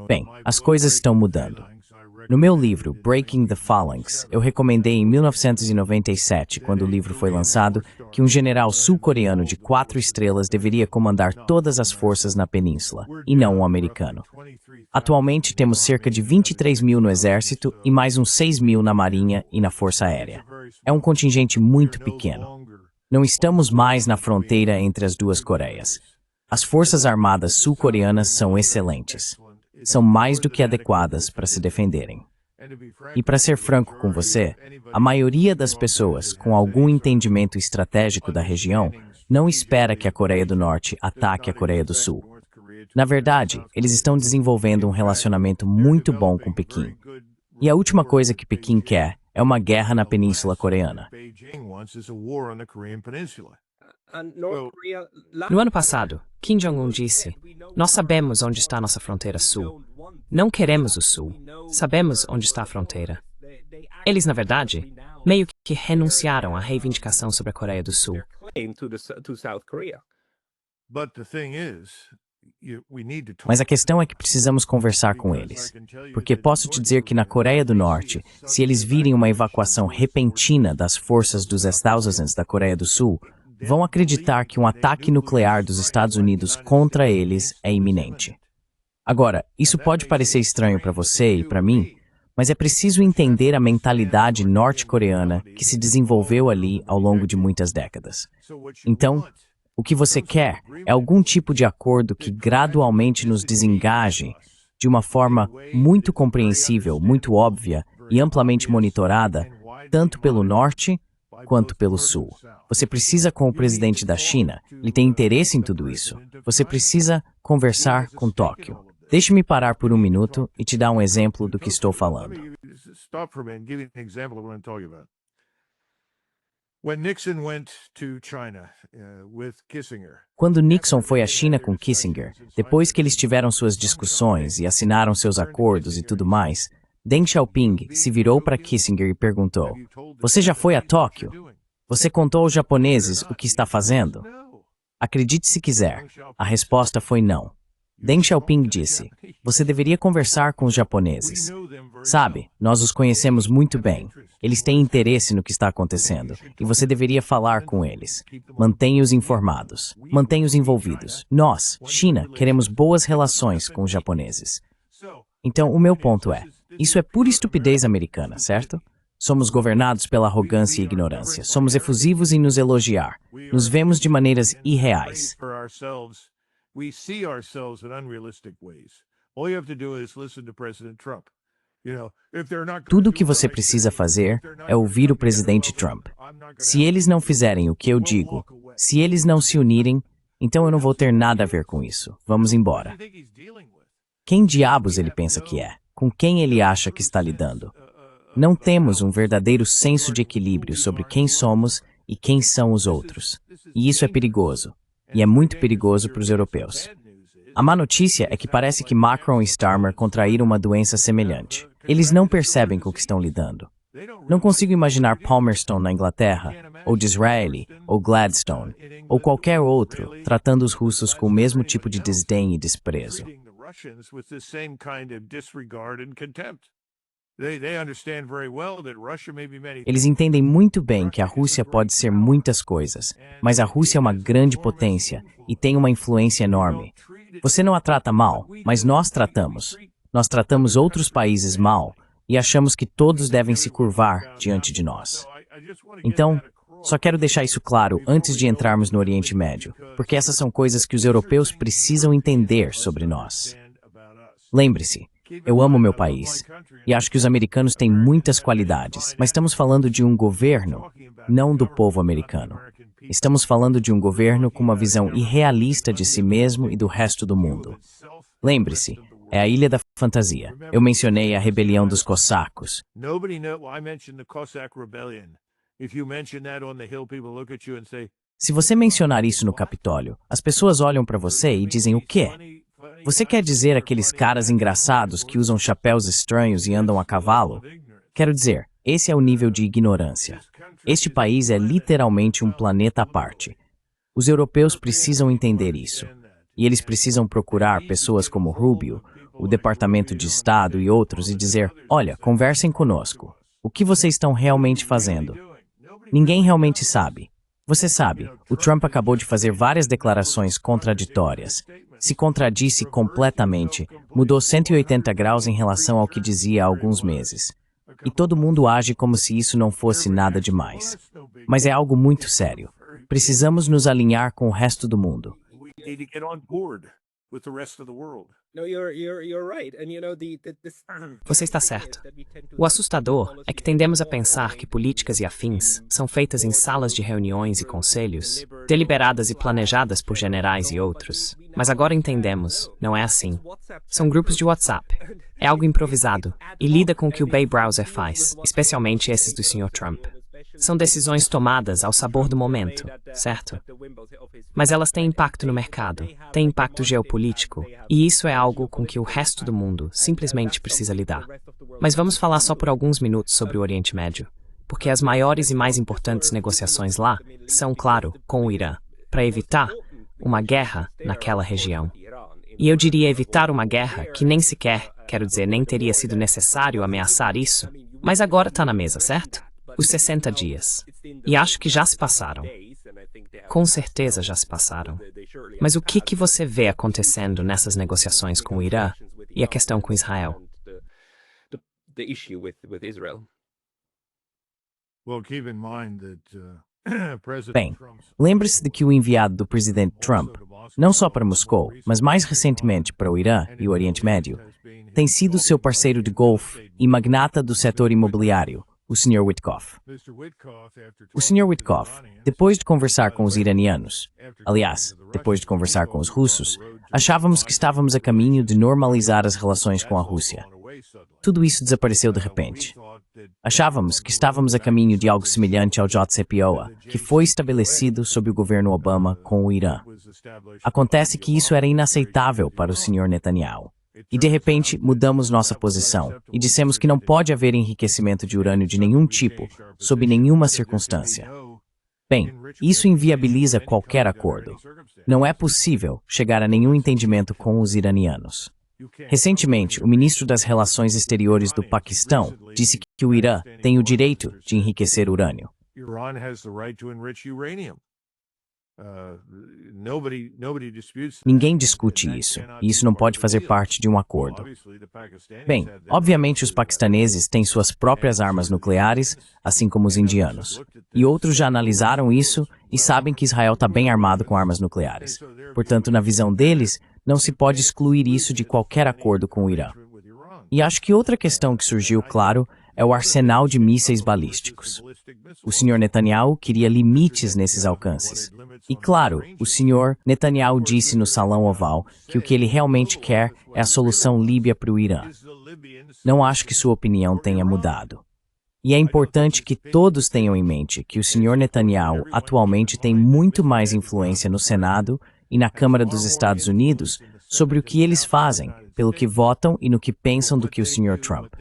Bem, as coisas estão mudando. No meu livro, Breaking the Phalanx, eu recomendei em 1997, quando o livro foi lançado, que um general sul-coreano de 4 estrelas deveria comandar todas as forças na península, e não um americano. Atualmente temos cerca de 23 mil no exército e mais uns 6 mil na marinha e na força aérea. É um contingente muito pequeno. Não estamos mais na fronteira entre as duas Coreias. As forças armadas sul-coreanas são excelentes. São mais do que adequadas para se defenderem. E para ser franco com você, a maioria das pessoas com algum entendimento estratégico da região não espera que a Coreia do Norte ataque a Coreia do Sul. Na verdade, eles estão desenvolvendo um relacionamento muito bom com Pequim. E a última coisa que Pequim quer é uma guerra na Península Coreana. No ano passado, Kim Jong-un disse, nós sabemos onde está nossa fronteira sul. Não queremos o sul. Sabemos onde está a fronteira. Eles, na verdade, meio que renunciaram à reivindicação sobre a Coreia do Sul. Mas a questão é que precisamos conversar com eles. Porque posso te dizer que na Coreia do Norte, se eles virem uma evacuação repentina das forças dos Estados Unidos da Coreia do Sul, vão acreditar que um ataque nuclear dos Estados Unidos contra eles é iminente. Agora, isso pode parecer estranho para você e para mim, mas é preciso entender a mentalidade norte-coreana que se desenvolveu ali ao longo de muitas décadas. Então, o que você quer é algum tipo de acordo que gradualmente nos desengaje de uma forma muito compreensível, muito óbvia e amplamente monitorada, tanto pelo norte quanto pelo sul. Você precisa com o presidente da China, ele tem interesse em tudo isso. Você precisa conversar com Tóquio. Deixe-me parar por um minuto e te dar um exemplo do que estou falando. Quando Nixon foi à China com Kissinger, depois que eles tiveram suas discussões e assinaram seus acordos e tudo mais, Deng Xiaoping se virou para Kissinger e perguntou, você já foi a Tóquio? Você contou aos japoneses o que está fazendo? Acredite se quiser, a resposta foi não. Deng Xiaoping disse, você deveria conversar com os japoneses. Sabe, nós os conhecemos muito bem. Eles têm interesse no que está acontecendo e você deveria falar com eles. Mantenha-os informados. Mantenha-os envolvidos. Nós, China, queremos boas relações com os japoneses. Então, o meu ponto é, isso é pura estupidez americana, certo? Somos governados pela arrogância e ignorância. Somos efusivos em nos elogiar. Nos vemos de maneiras irreais. All you have to do is listen to President Trump. Tudo o que você precisa fazer é ouvir o presidente Trump. Se eles não fizerem o que eu digo, se eles não se unirem, então eu não vou ter nada a ver com isso. Vamos embora. Quem diabos ele pensa que é? Com quem ele acha que está lidando? Não temos um verdadeiro senso de equilíbrio sobre quem somos e quem são os outros. E isso é perigoso. E é muito perigoso para os europeus. A má notícia é que parece que Macron e Starmer contraíram uma doença semelhante. Eles não percebem com o que estão lidando. Não consigo imaginar Palmerston na Inglaterra, ou Disraeli, ou Gladstone, ou qualquer outro, tratando os russos com o mesmo tipo de desdém e desprezo. Eles entendem muito bem que a Rússia pode ser muitas coisas, mas a Rússia é uma grande potência e tem uma influência enorme. Você não a trata mal, mas nós tratamos. Nós tratamos outros países mal e achamos que todos devem se curvar diante de nós. Então, só quero deixar isso claro antes de entrarmos no Oriente Médio, porque essas são coisas que os europeus precisam entender sobre nós. Lembre-se, eu amo meu país e acho que os americanos têm muitas qualidades, mas estamos falando de um governo, não do povo americano. Estamos falando de um governo com uma visão irrealista de si mesmo e do resto do mundo. Lembre-se, é a Ilha da Fantasia. Eu mencionei a rebelião dos cossacos. Se você mencionar isso no Capitólio, as pessoas olham para você e dizem o quê? Você quer dizer aqueles caras engraçados que usam chapéus estranhos e andam a cavalo? Quero dizer, esse é o nível de ignorância. Este país é literalmente um planeta à parte. Os europeus precisam entender isso. E eles precisam procurar pessoas como Rubio, o Departamento de Estado e outros e dizer, olha, conversem conosco. O que vocês estão realmente fazendo? Ninguém realmente sabe. Você sabe, o Trump acabou de fazer várias declarações contraditórias. Se contradisse completamente, mudou 180 graus em relação ao que dizia há alguns meses. E todo mundo age como se isso não fosse nada demais. Mas é algo muito sério. Precisamos nos alinhar com o resto do mundo. Você está certo. O assustador é que tendemos a pensar que políticas e afins são feitas em salas de reuniões e conselhos, deliberadas e planejadas por generais e outros. Mas agora entendemos, não é assim. São grupos de WhatsApp. É algo improvisado e lida com o que o Bay Browser faz, especialmente esses do Sr. Trump. São decisões tomadas ao sabor do momento, certo? Mas elas têm impacto no mercado, têm impacto geopolítico, e isso é algo com que o resto do mundo simplesmente precisa lidar. Mas vamos falar só por alguns minutos sobre o Oriente Médio, porque as maiores e mais importantes negociações lá são, claro, com o Irã, para evitar uma guerra naquela região. E eu diria evitar uma guerra que nem sequer, quero dizer, nem teria sido necessário ameaçar isso, mas agora está na mesa, certo? Os 60 dias. E acho que já se passaram. Com certeza já se passaram. Mas o que você vê acontecendo nessas negociações com o Irã e a questão com Israel? Bem, lembre-se de que o enviado do presidente Trump, não só para Moscou, mas mais recentemente para o Irã e o Oriente Médio, tem sido seu parceiro de golfe e magnata do setor imobiliário, o Sr. Witkoff. O Sr. Witkoff, depois de conversar com os iranianos, aliás, depois de conversar com os russos, achávamos que estávamos a caminho de normalizar as relações com a Rússia. Tudo isso desapareceu de repente. Achávamos que estávamos a caminho de algo semelhante ao JCPOA, que foi estabelecido sob o governo Obama com o Irã. Acontece que isso era inaceitável para o Sr. Netanyahu. E de repente mudamos nossa posição e dissemos que não pode haver enriquecimento de urânio de nenhum tipo, sob nenhuma circunstância. Bem, isso inviabiliza qualquer acordo. Não é possível chegar a nenhum entendimento com os iranianos. Recentemente, o ministro das Relações Exteriores do Paquistão disse que o Irã tem o direito de enriquecer urânio. Ninguém discute isso, e isso não pode fazer parte de um acordo. Bem, obviamente os paquistaneses têm suas próprias armas nucleares, assim como os indianos. E outros já analisaram isso e sabem que Israel está bem armado com armas nucleares. Portanto, na visão deles, não se pode excluir isso de qualquer acordo com o Irã. E acho que outra questão que surgiu, claro, é o arsenal de mísseis balísticos. O Sr. Netanyahu queria limites nesses alcances. E claro, o Sr. Netanyahu disse no Salão Oval que o que ele realmente quer é a solução líbia para o Irã. Não acho que sua opinião tenha mudado. E é importante que todos tenham em mente que o Sr. Netanyahu atualmente tem muito mais influência no Senado e na Câmara dos Estados Unidos sobre o que eles fazem, pelo que votam e no que pensam do que o Sr. Trump.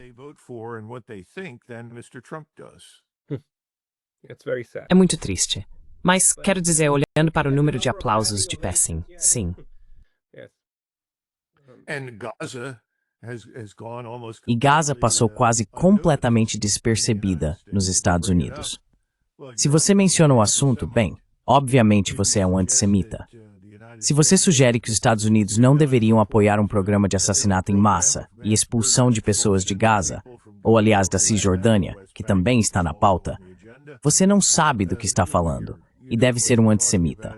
É muito triste. Mas, quero dizer, olhando para o número de aplausos de pé, sim. E Gaza passou quase completamente despercebida nos Estados Unidos. Se você menciona o assunto, bem, obviamente você é um antissemita. Se você sugere que os Estados Unidos não deveriam apoiar um programa de assassinato em massa e expulsão de pessoas de Gaza, ou aliás da Cisjordânia, que também está na pauta, você não sabe do que está falando e deve ser um antissemita.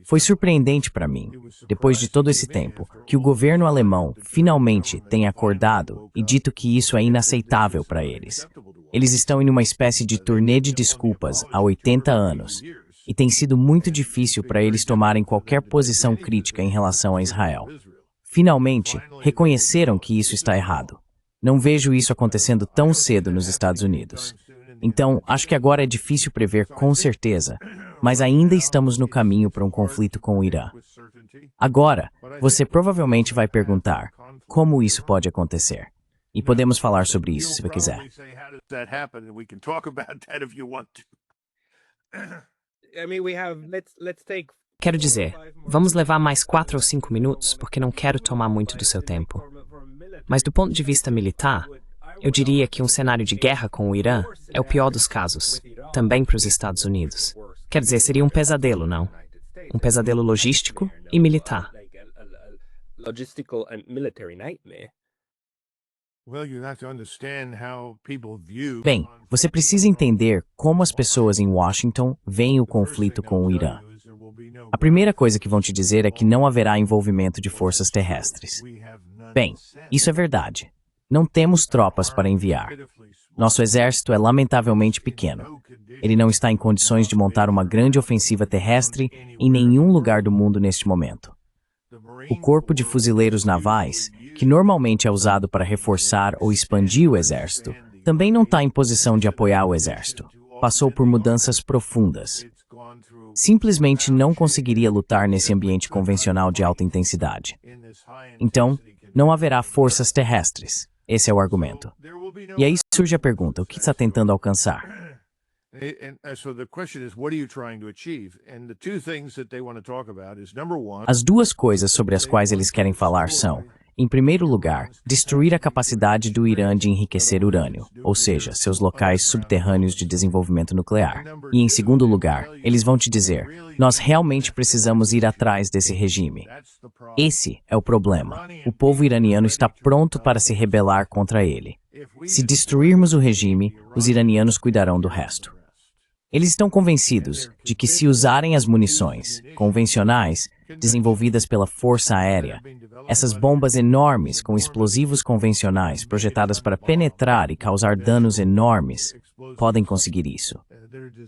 Foi surpreendente para mim, depois de todo esse tempo, que o governo alemão finalmente tenha acordado e dito que isso é inaceitável para eles. Eles estão em uma espécie de turnê de desculpas há 80 anos, e tem sido muito difícil para eles tomarem qualquer posição crítica em relação a Israel. Finalmente, reconheceram que isso está errado. Não vejo isso acontecendo tão cedo nos Estados Unidos. Então, acho que agora é difícil prever com certeza, mas ainda estamos no caminho para um conflito com o Irã. Agora, você provavelmente vai perguntar, como isso pode acontecer? E podemos falar sobre isso se você quiser. Quero dizer, vamos levar mais 4 ou 5 minutos, porque não quero tomar muito do seu tempo. Mas do ponto de vista militar, eu diria que um cenário de guerra com o Irã é o pior dos casos, também para os Estados Unidos. Quer dizer, seria um pesadelo, não? Um pesadelo logístico e militar. Bem, você precisa entender como as pessoas em Washington veem o conflito com o Irã. A primeira coisa que vão te dizer é que não haverá envolvimento de forças terrestres. Bem, isso é verdade. Não temos tropas para enviar. Nosso exército é lamentavelmente pequeno. Ele não está em condições de montar uma grande ofensiva terrestre em nenhum lugar do mundo neste momento. O Corpo de Fuzileiros Navais, que normalmente é usado para reforçar ou expandir o exército, também não está em posição de apoiar o exército. Passou por mudanças profundas. Simplesmente não conseguiria lutar nesse ambiente convencional de alta intensidade. Então, não haverá forças terrestres. Esse é o argumento. E aí surge a pergunta, o que está tentando alcançar? As duas coisas sobre as quais eles querem falar são, em primeiro lugar, destruir a capacidade do Irã de enriquecer urânio, ou seja, seus locais subterrâneos de desenvolvimento nuclear. E em segundo lugar, eles vão te dizer, nós realmente precisamos ir atrás desse regime. Esse é o problema. O povo iraniano está pronto para se rebelar contra ele. Se destruirmos o regime, os iranianos cuidarão do resto. Eles estão convencidos de que se usarem as munições convencionais desenvolvidas pela Força Aérea, essas bombas enormes com explosivos convencionais projetadas para penetrar e causar danos enormes, podem conseguir isso.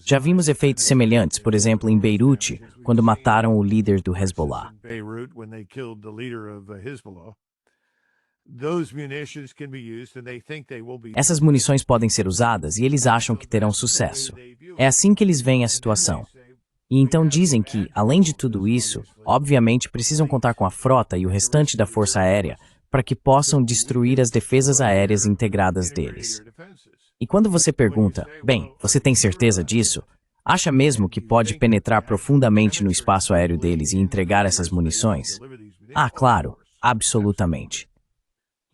Já vimos efeitos semelhantes, por exemplo, em Beirute, quando mataram o líder do Hezbollah. Essas munições podem ser usadas e eles acham que terão sucesso. É assim que eles veem a situação. E então dizem que, além de tudo isso, obviamente precisam contar com a frota e o restante da Força Aérea para que possam destruir as defesas aéreas integradas deles. E quando você pergunta, bem, você tem certeza disso? Acha mesmo que pode penetrar profundamente no espaço aéreo deles e entregar essas munições? Ah, claro, absolutamente.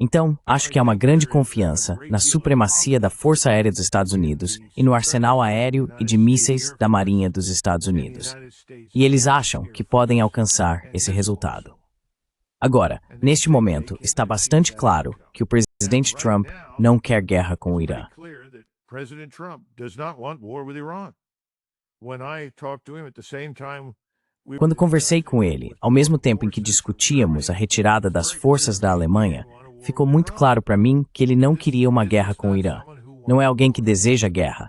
Então, acho que há uma grande confiança na supremacia da Força Aérea dos Estados Unidos e no arsenal aéreo e de mísseis da Marinha dos Estados Unidos. E eles acham que podem alcançar esse resultado. Agora, neste momento, está bastante claro que o presidente Trump não quer guerra com o Irã. Quando conversei com ele, ao mesmo tempo em que discutíamos a retirada das forças da Alemanha, ficou muito claro para mim que ele não queria uma guerra com o Irã. Não é alguém que deseja guerra.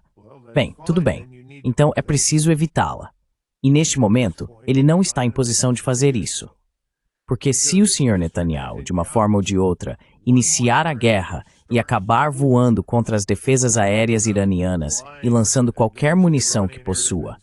Bem, tudo bem. Então é preciso evitá-la. E neste momento, ele não está em posição de fazer isso. Porque se o Sr. Netanyahu, de uma forma ou de outra, iniciar a guerra e acabar voando contra as defesas aéreas iranianas e lançando qualquer munição que possua,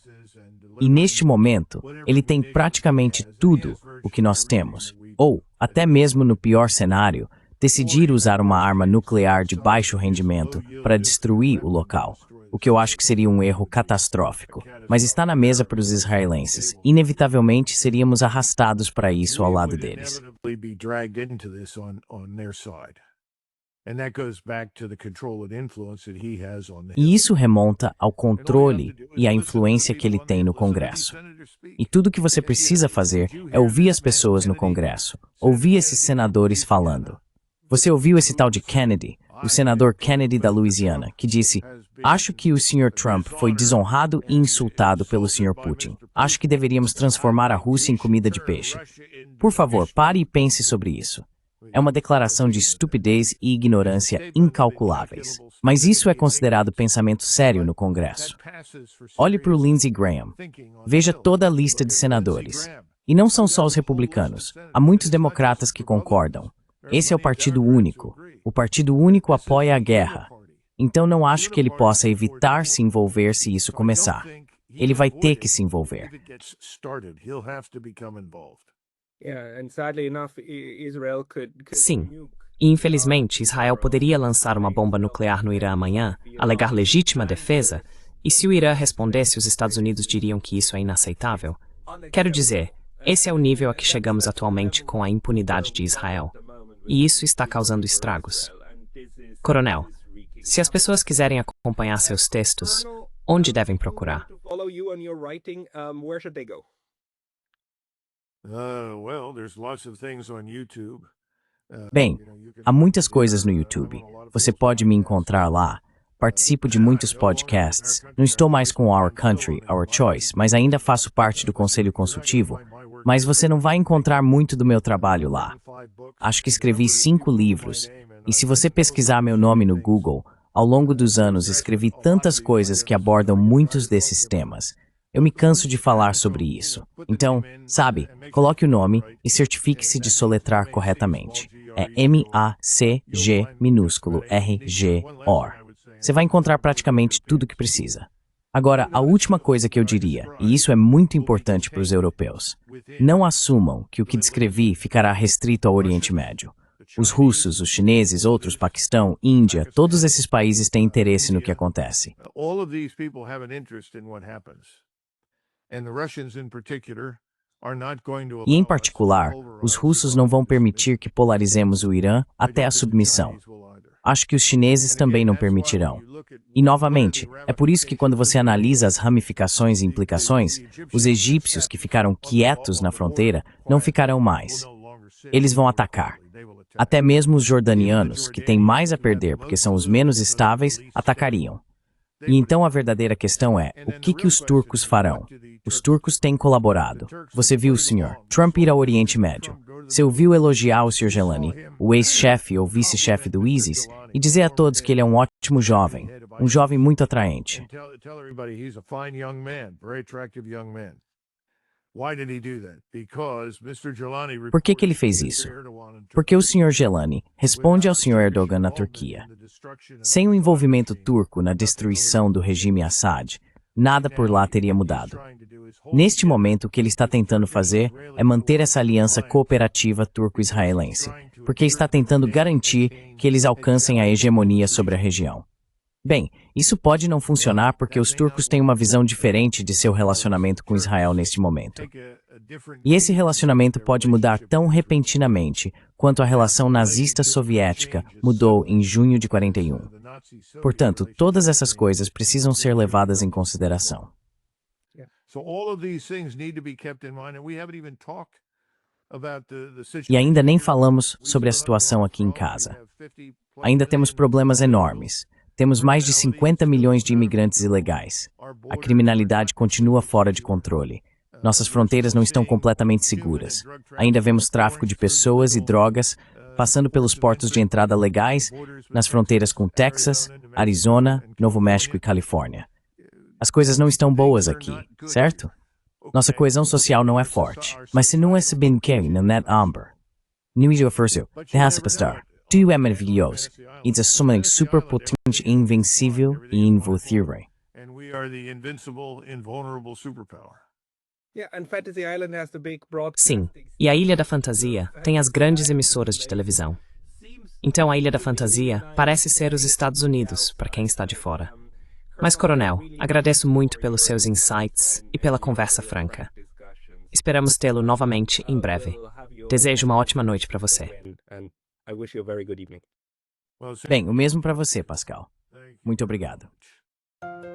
e neste momento, ele tem praticamente tudo o que nós temos, ou, até mesmo no pior cenário, decidir usar uma arma nuclear de baixo rendimento para destruir o local, o que eu acho que seria um erro catastrófico, mas está na mesa para os israelenses. Inevitavelmente, seríamos arrastados para isso ao lado deles. E isso remonta ao controle e à influência que ele tem no Congresso. E tudo o que você precisa fazer é ouvir as pessoas no Congresso, ouvir esses senadores falando. Você ouviu esse tal de Kennedy, o senador Kennedy da Louisiana, que disse: "Acho que o Sr. Trump foi desonrado e insultado pelo Sr. Putin. Acho que deveríamos transformar a Rússia em comida de peixe." Por favor, pare e pense sobre isso. É uma declaração de estupidez e ignorância incalculáveis. Mas isso é considerado pensamento sério no Congresso. Olhe para o Lindsey Graham. Veja toda a lista de senadores. E não são só os republicanos. Há muitos democratas que concordam. Esse é o Partido Único. O Partido Único apoia a guerra. Então não acho que ele possa evitar se envolver se isso começar. Ele vai ter que se envolver. Sim. E infelizmente, Israel poderia lançar uma bomba nuclear no Irã amanhã, alegar legítima defesa, e se o Irã respondesse, os Estados Unidos diriam que isso é inaceitável. Quero dizer, esse é o nível a que chegamos atualmente com a impunidade de Israel. E isso está causando estragos. Coronel, se as pessoas quiserem acompanhar seus textos, onde devem procurar? Bem, há muitas coisas no YouTube. Você pode me encontrar lá. Participo de muitos podcasts. Não estou mais com Our Country, Our Choice, mas ainda faço parte do Conselho Consultivo. Mas você não vai encontrar muito do meu trabalho lá. Acho que escrevi 5 livros. E se você pesquisar meu nome no Google, ao longo dos anos escrevi tantas coisas que abordam muitos desses temas. Eu me canso de falar sobre isso. Então, sabe, coloque o nome e certifique-se de soletrar corretamente. É M-A-C-G minúsculo R-G-O-R. Você vai encontrar praticamente tudo o que precisa. Agora, a última coisa que eu diria, e isso é muito importante para os europeus, não assumam que o que descrevi ficará restrito ao Oriente Médio. Os russos, os chineses, outros, Paquistão, Índia, todos esses países têm interesse no que acontece. E, em particular, os russos não vão permitir que polarizemos o Irã até a submissão. Acho que os chineses também não permitirão. E, novamente, é por isso que quando você analisa as ramificações e implicações, os egípcios que ficaram quietos na fronteira não ficarão mais. Eles vão atacar. Até mesmo os jordanianos, que têm mais a perder porque são os menos estáveis, atacariam. E então a verdadeira questão é, o que os turcos farão? Os turcos têm colaborado. Você viu o Sr. Trump ir ao Oriente Médio. Você ouviu elogiar o Sr. Gelani, o ex-chefe ou vice-chefe do ISIS, e dizer a todos que ele é um ótimo jovem, um jovem muito atraente. Por que ele fez isso? Porque o Sr. Gelani responde ao Sr. Erdogan na Turquia. Sem o envolvimento turco na destruição do regime Assad, nada por lá teria mudado. Neste momento, o que ele está tentando fazer é manter essa aliança cooperativa turco-israelense, porque está tentando garantir que eles alcancem a hegemonia sobre a região. Bem, isso pode não funcionar porque os turcos têm uma visão diferente de seu relacionamento com Israel neste momento. E esse relacionamento pode mudar tão repentinamente quanto a relação nazista-soviética mudou em junho de 41. Portanto, todas essas coisas precisam ser levadas em consideração. E ainda nem falamos sobre a situação aqui em casa. Ainda temos problemas enormes. Temos mais de 50 milhões de imigrantes ilegais. A criminalidade continua fora de controle. Nossas fronteiras não estão completamente seguras. Ainda vemos tráfico de pessoas e drogas passando pelos portos de entrada legais nas fronteiras com Texas, Arizona, Novo México e Califórnia. As coisas não estão boas aqui, certo? Nossa coesão social não é forte. Mas se não é bem no net amber. Não é forço, deixa pastar. Tu é maravilhoso. E é something super potente, invencível e invotível. And we are the invincible, invulnerable superpower. Yeah, and Fantasy Island has the big Sim, broadcasting. e a Ilha da Fantasia tem as grandes emissoras de televisão. Então a Ilha da Fantasia parece ser os Estados Unidos, para quem está de fora. Mas, Coronel, agradeço muito pelos seus insights e pela conversa franca. Esperamos tê-lo novamente em breve. Desejo uma ótima noite para você. And I wish you a very good evening. Well, Bem, o mesmo para você, Pascal. Muito obrigado. much.